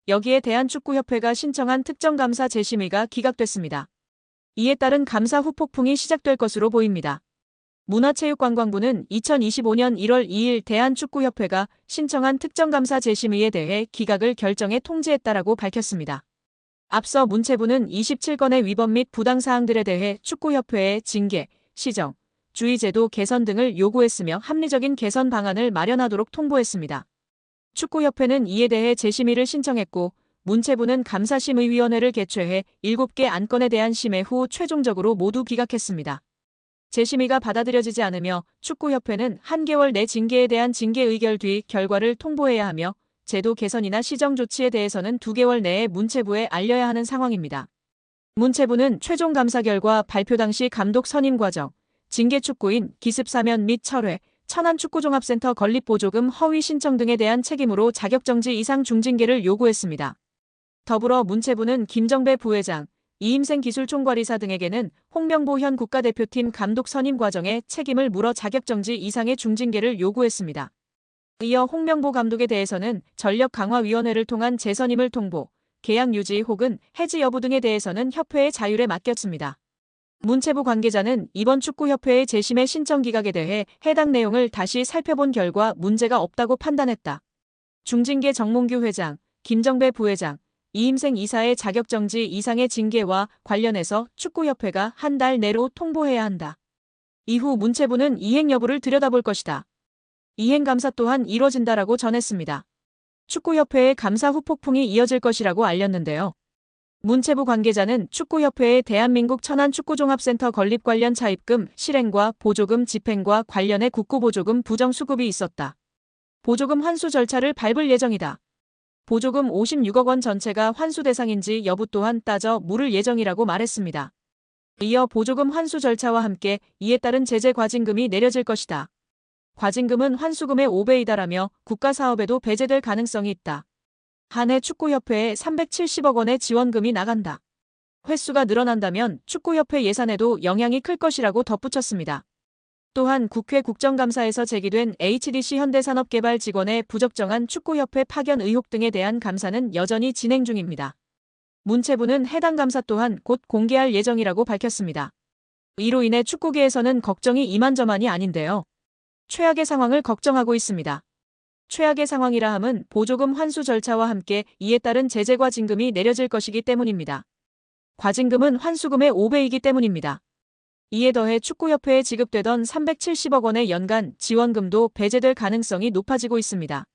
여기에 대한축구협회가 신청한 특정감사 재심의가 기각됐습니다. 이에 따른 감사 후폭풍이 시작될 것으로 보입니다. 문화체육관광부는 2025년 1월 2일 대한축구협회가 신청한 특정감사 재심의에 대해 기각을 결정해 통지했다라고 밝혔습니다. 앞서 문체부는 27건의 위법 및 부당사항들에 대해 축구협회에 징계, 시정, 주의제도 개선 등을 요구했으며 합리적인 개선 방안을 마련하도록 통보했습니다. 축구협회는 이에 대해 재심의를 신청했고 문체부는 감사심의위원회를 개최해 7개 안건에 대한 심의 후 최종적으로 모두 기각했습니다. 재심의가 받아들여지지 않으며 축구협회는 한 개월 내 징계에 대한 징계 의결 뒤 결과를 통보해야 하며 제도 개선이나 시정 조치에 대해서는 2개월 내에 문체부에 알려야 하는 상황입니다. 문체부는 최종 감사 결과 발표 당시 감독 선임 과정, 징계 축구인 기습 사면 및 철회, 천안축구종합센터 건립보조금 허위 신청 등에 대한 책임으로 자격정지 이상 중징계를 요구했습니다. 더불어 문체부는 김정배 부회장, 이임생 기술총괄이사 등에게는 홍명보 현 국가대표팀 감독 선임 과정에 책임을 물어 자격정지 이상의 중징계를 요구했습니다. 이어 홍명보 감독에 대해서는 전력강화위원회를 통한 재선임을 통보, 계약 유지 혹은 해지 여부 등에 대해서는 협회의 자율에 맡겼습니다. 문체부 관계자는 이번 축구협회의 재심의 신청 기각에 대해 해당 내용을 다시 살펴본 결과 문제가 없다고 판단했다. 중징계 정몽규 회장, 김정배 부회장, 이임생 이사의 자격정지 이상의 징계와 관련해서 축구협회가 한 달 내로 통보해야 한다. 이후 문체부는 이행 여부를 들여다볼 것이다. 이행 감사 또한 이뤄진다라고 전했습니다. 축구협회의 감사 후폭풍이 이어질 것이라고 알렸는데요. 문체부 관계자는 축구협회의 대한민국 천안축구종합센터 건립 관련 차입금 실행과 보조금 집행과 관련해 국고보조금 부정 수급이 있었다. 보조금 환수 절차를 밟을 예정이다. 보조금 56억 원 전체가 환수 대상인지 여부 또한 따져 물을 예정이라고 말했습니다. 이어 보조금 환수 절차와 함께 이에 따른 제재 과징금이 내려질 것이다. 과징금은 환수금의 5배이다라며 국가사업에도 배제될 가능성이 있다. 한 해 축구협회에 370억 원의 지원금이 나간다. 횟수가 늘어난다면 축구협회 예산에도 영향이 클 것이라고 덧붙였습니다. 또한 국회 국정감사에서 제기된 HDC 현대산업개발 직원의 부적정한 축구협회 파견 의혹 등에 대한 감사는 여전히 진행 중입니다. 문체부는 해당 감사 또한 곧 공개할 예정이라고 밝혔습니다. 이로 인해 축구계에서는 걱정이 이만저만이 아닌데요. 최악의 상황을 걱정하고 있습니다. 최악의 상황이라 함은 보조금 환수 절차와 함께 이에 따른 제재 과징금이 내려질 것이기 때문입니다. 과징금은 환수금의 5배이기 때문입니다. 이에 더해 축구협회에 지급되던 370억 원의 연간 지원금도 배제될 가능성이 높아지고 있습니다.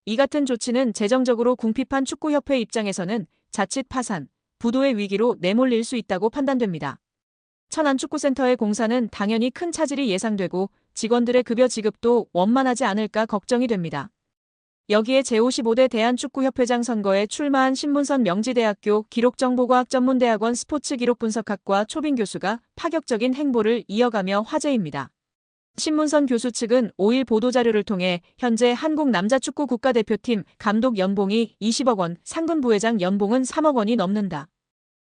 이 같은 조치는 재정적으로 궁핍한 축구협회 입장에서는 자칫 파산, 부도의 위기로 내몰릴 수 있다고 판단됩니다. 천안축구센터의 공사는 당연히 큰 차질이 예상되고 직원들의 급여 지급도 원만하지 않을까 걱정이 됩니다. 여기에 제55대 대한축구협회장 선거에 출마한 신문선 명지대학교 기록정보과학전문대학원 스포츠기록분석학과 초빙 교수가 파격적인 행보를 이어가며 화제입니다. 신문선 교수 측은 5일 보도자료를 통해 현재 한국 남자축구 국가대표팀 감독 연봉이 20억 원, 상근 부회장 연봉은 3억 원이 넘는다.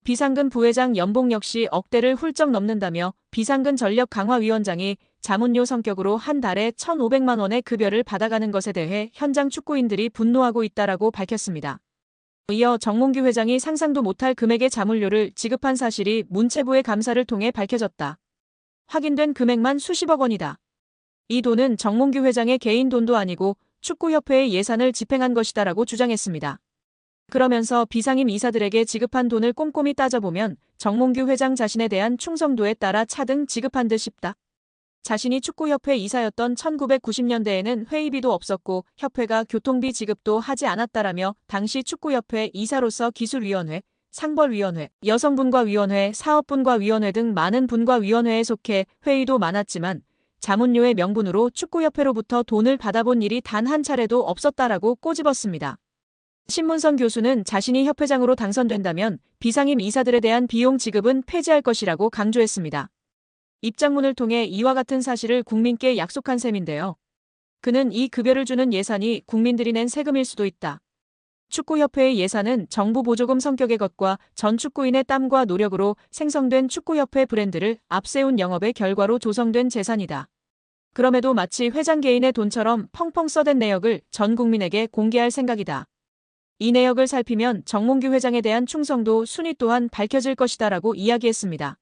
비상근 부회장 연봉 역시 억대를 훌쩍 넘는다며 비상근 전력강화위원장이 자문료 성격으로 한 달에 1,500만 원의 급여를 받아가는 것에 대해 현장 축구인들이 분노하고 있다라고 밝혔습니다. 이어 정몽규 회장이 상상도 못할 금액의 자문료를 지급한 사실이 문체부의 감사를 통해 밝혀졌다. 확인된 금액만 수십억 원이다. 이 돈은 정몽규 회장의 개인 돈도 아니고 축구협회의 예산을 집행한 것이다라고 주장했습니다. 그러면서 비상임 이사들에게 지급한 돈을 꼼꼼히 따져보면 정몽규 회장 자신에 대한 충성도에 따라 차등 지급한 듯 싶다. 자신이 축구협회 이사였던 1990년대에는 회의비도 없었고 협회가 교통비 지급도 하지 않았다라며 당시 축구협회 이사로서 기술위원회, 상벌위원회, 여성분과위원회, 사업분과위원회 등 많은 분과위원회에 속해 회의도 많았지만 자문료의 명분으로 축구협회로부터 돈을 받아본 일이 단 한 차례도 없었다라고 꼬집었습니다. 신문선 교수는 자신이 협회장으로 당선된다면 비상임 이사들에 대한 비용 지급은 폐지할 것이라고 강조했습니다. 입장문을 통해 이와 같은 사실을 국민께 약속한 셈인데요. 그는 이 급여를 주는 예산이 국민들이 낸 세금일 수도 있다. 축구협회의 예산은 정부 보조금 성격의 것과 전 축구인의 땀과 노력으로 생성된 축구협회 브랜드를 앞세운 영업의 결과로 조성된 재산이다. 그럼에도 마치 회장 개인의 돈처럼 펑펑 써댄 내역을 전 국민에게 공개할 생각이다. 이 내역을 살피면 정몽규 회장에 대한 충성도 순위 또한 밝혀질 것이다라고 이야기했습니다.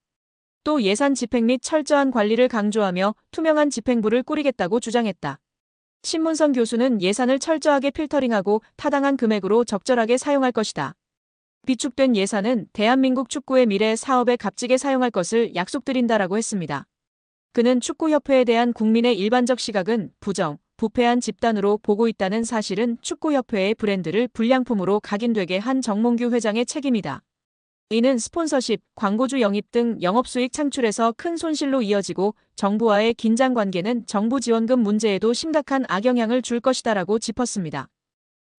또 예산 집행 및 철저한 관리를 강조하며 투명한 집행부를 꾸리겠다고 주장했다. 신문선 교수는 예산을 철저하게 필터링하고 타당한 금액으로 적절하게 사용할 것이다. 비축된 예산은 대한민국 축구의 미래 사업에 값지게 사용할 것을 약속드린다라고 했습니다. 그는 축구협회에 대한 국민의 일반적 시각은 부정, 부패한 집단으로 보고 있다는 사실은 축구협회의 브랜드를 불량품으로 각인되게 한 정몽규 회장의 책임이다. 이는 스폰서십, 광고주 영입 등 영업수익 창출에서 큰 손실로 이어지고 정부와의 긴장 관계는 정부 지원금 문제에도 심각한 악영향을 줄 것이다라고 짚었습니다.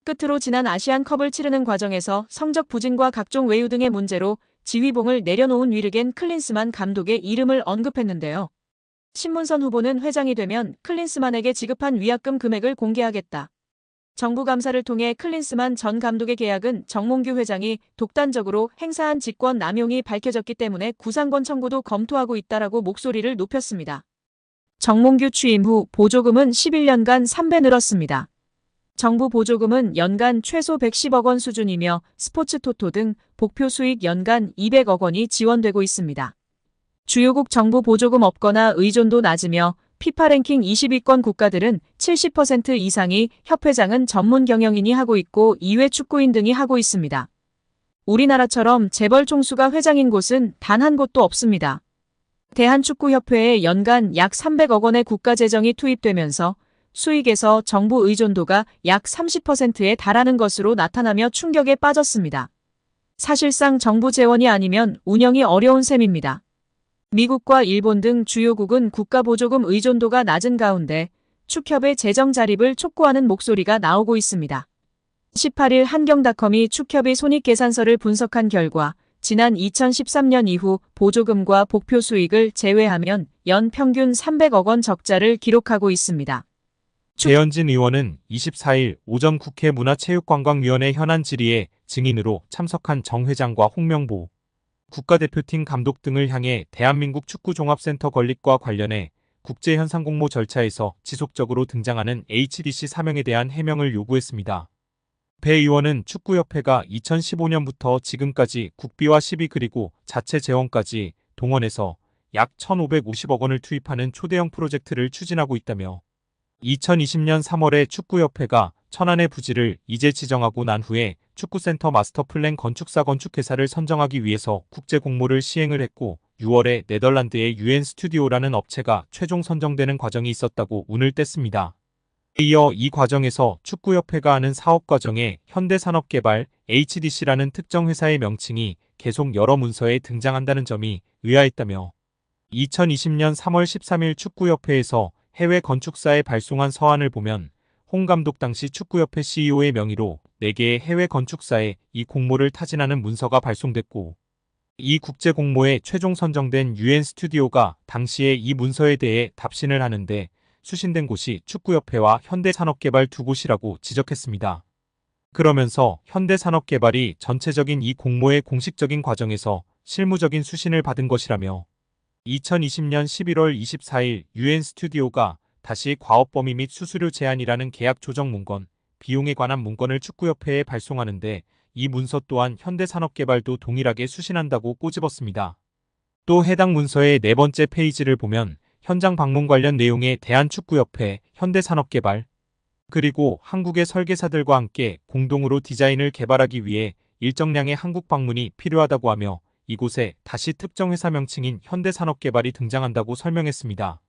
끝으로 지난 아시안컵을 치르는 과정에서 성적 부진과 각종 외유 등의 문제로 지휘봉을 내려놓은 위르겐 클린스만 감독의 이름을 언급했는데요. 신문선 후보는 회장이 되면 클린스만에게 지급한 위약금 금액을 공개하겠다. 정부 감사를 통해 클린스만 전 감독의 계약은 정몽규 회장이 독단적으로 행사한 직권 남용이 밝혀졌기 때문에 구상권 청구도 검토하고 있다라고 목소리를 높였습니다. 정몽규 취임 후 보조금은 11년간 3배 늘었습니다. 정부 보조금은 연간 최소 110억 원 수준이며 스포츠 토토 등 복표 수익 연간 200억 원이 지원되고 있습니다. 주요국 정부 보조금 없거나 의존도 낮으며 피파 랭킹 20위권 국가들은 70% 이상이 협회장은 전문 경영인이 하고 있고 이외 축구인 등이 하고 있습니다. 우리나라처럼 재벌 총수가 회장인 곳은 단 한 곳도 없습니다. 대한축구협회에 연간 약 300억 원의 국가재정이 투입되면서 수익에서 정부 의존도가 약 30%에 달하는 것으로 나타나며 충격에 빠졌습니다. 사실상 정부 재원이 아니면 운영이 어려운 셈입니다. 미국과 일본 등 주요국은 국가보조금 의존도가 낮은 가운데 축협의 재정 자립을 촉구하는 목소리가 나오고 있습니다. 18일 한경닷컴이 축협의 손익계산서를 분석한 결과 지난 2013년 이후 보조금과 복표 수익을 제외하면 연 평균 300억 원 적자를 기록하고 있습니다. 배현진 의원은 24일 오전 국회 문화체육관광위원회 현안 질의에 증인으로 참석한 정 회장과 홍명보 국가대표팀 감독 등을 향해 대한민국 축구종합센터 건립과 관련해 국제현상공모 절차에서 지속적으로 등장하는 HDC 사명에 대한 해명을 요구했습니다. 배 의원은 축구협회가 2015년부터 지금까지 국비와 시비 그리고 자체 재원까지 동원해서 약 1,550억 원을 투입하는 초대형 프로젝트를 추진하고 있다며 2020년 3월에 축구협회가 천안의 부지를 이제 지정하고 난 후에 축구센터 마스터플랜 건축사 건축회사를 선정하기 위해서 국제 공모를 시행을 했고 6월에 네덜란드의 UN 스튜디오라는 업체가 최종 선정되는 과정이 있었다고 운을 뗐습니다. 이어 이 과정에서 축구협회가 하는 사업 과정에 현대산업개발 HDC라는 특정 회사의 명칭이 계속 여러 문서에 등장한다는 점이 의아했다며 2020년 3월 13일 축구협회에서 해외 건축사에 발송한 서한을 보면 홍 감독 당시 축구협회 CEO의 명의로 4개의 해외 건축사에 이 공모를 타진하는 문서가 발송됐고 이 국제 공모에 최종 선정된 UN 스튜디오가 당시에 이 문서에 대해 답신을 하는데 수신된 곳이 축구협회와 현대산업개발 두 곳이라고 지적했습니다. 그러면서 현대산업개발이 전체적인 이 공모의 공식적인 과정에서 실무적인 수신을 받은 것이라며 2020년 11월 24일 UN 스튜디오가 다시 과업 범위 및 수수료 제한이라는 계약 조정 문건, 비용에 관한 문건을 축구협회에 발송하는데 이 문서 또한 현대산업개발도 동일하게 수신한다고 꼬집었습니다. 또 해당 문서의 4번째 페이지를 보면 현장 방문 관련 내용에 대한축구협회, 현대산업개발, 그리고 한국의 설계사들과 함께 공동으로 디자인을 개발하기 위해 일정량의 한국 방문이 필요하다고 하며 이곳에 다시 특정 회사 명칭인 현대산업개발이 등장한다고 설명했습니다.